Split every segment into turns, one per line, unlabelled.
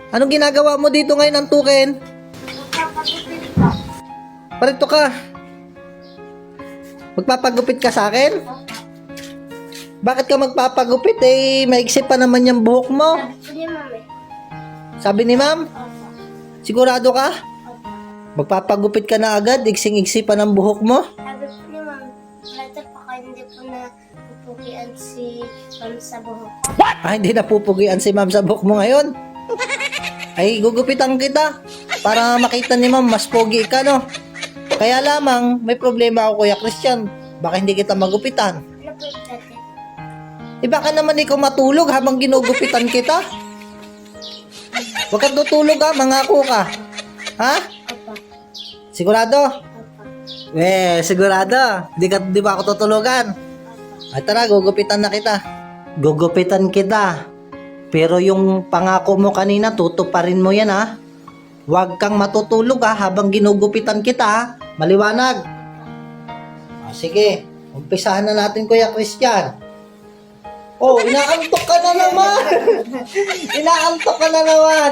Anong ginagawa mo dito ngayon, Antukin?
Magpapagupit po.
Parito ka. Magpapagupit ka sa akin? Bakit ka magpapagupit? Eh, maiksi pa naman yung buhok mo.
Sabi ni mami.
Sabi ni ma'am?
Opo.
Sigurado ka?
Opo.
Magpapagupit ka na agad? Iksing-iksi pa ng buhok mo?
Sabi po ni ma'am, lahat pa kayo hindi po na pupugian si ma'am sa buhok.
Ah, hindi na pupugian si ma'am sa buhok mo ngayon. Ay, gugupitan kita. Para makita ni ma'am, mas pogi ka, no? Kaya lamang, may problema ako, Kuya Christian. Baka hindi kita magupitan.
Ano po yung dati?
Eh, baka naman ikaw matulog habang ginugupitan kita. Huwag kang tutulog, ha? Mangako ka. Ha?
Opo.
Sigurado?
Opo.
Sigurado. Di ba ako tutulugan? Ay, tara, gugupitan na kita. Gugupitan kita. Pero yung pangako mo kanina, tutuparin mo yan, ha? Huwag kang matutulog, ha? Habang ginugupitan kita, ha? Maliwanag. Sige. Umpisahan na natin, Kuya Christian. Oh, inaantok ka na naman. Inaantok ka na naman.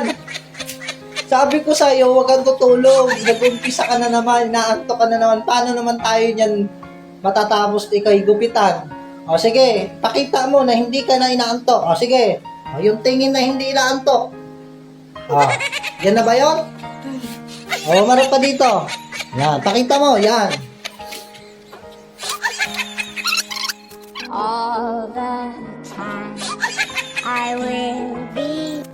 Sabi ko sa'yo, huwag kang tutulog. Nag-umpisa ka na naman, inaantok ka na naman. Paano naman tayo niyan matatapos ikay gupitan? O sige, pakita mo na hindi ka na inaantok. O sige, o, yung tingin na hindi inaantok. O, yan na ba yun? O, marap pa dito. Yan, pakita mo, yan.
All the time I will be.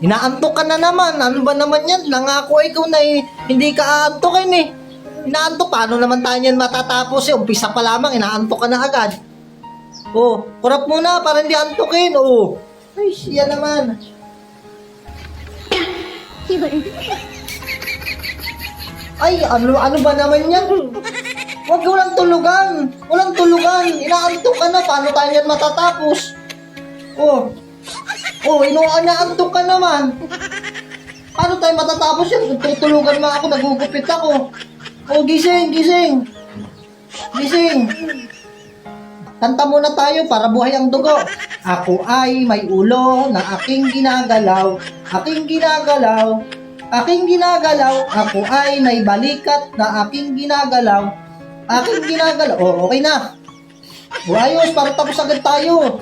Inaantok ka na naman. Ano ba naman yan? Nangako ikaw na hindi ka aantokin eh. Inaantok. Paano naman tayo yan matatapos eh? Umpisa pa lamang, inaantok ka na agad. Oh, kurap muna para hindi antokin. Oh. Ay, siya naman. Ay, ano ba naman yan? Huwag walang tulugan. Walang tulugan. Inaantok ka na. Paano tayo yan matatapos? Oh. Oh, inaantok ka naman. Paano tayo matatapos yan? Tutulugan mo ako, nagugupit ako. Oh, gising, gising. Gising. Kanta muna tayo para buhay ang dugo. Ako ay may ulo na aking ginagalaw. Aking ginagalaw. Aking ginagalaw. Ako ay may balikat na aking ginagalaw. Aking ginagalaw. Oh, okay na. O, ayos, para tapos agad tayo.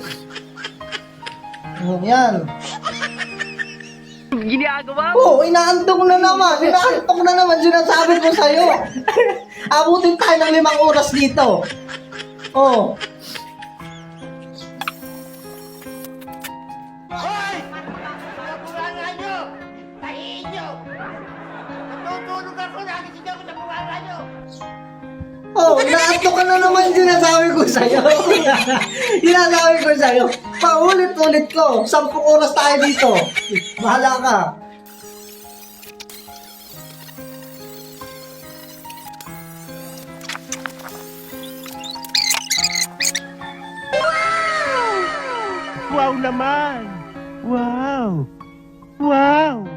Yan.
Ginagawa mo?
Oh, inaantok na naman. Inaantok na naman. Sinasabi ko sa'yo. Abutin tayo ng 5 oras dito. Oh.
Hoy! Nabunganga nyo! Tahiin nyo! Natutulog ako, nakikita ko sa bunganga nyo!
Oh, inaantok ka na naman. Sinasabi ko sa'yo. Sinasabi ko sa'yo. Paulit-ulit ko. 10 oras tayo dito. Bahala ka.
Wow naman! Wow! Wow!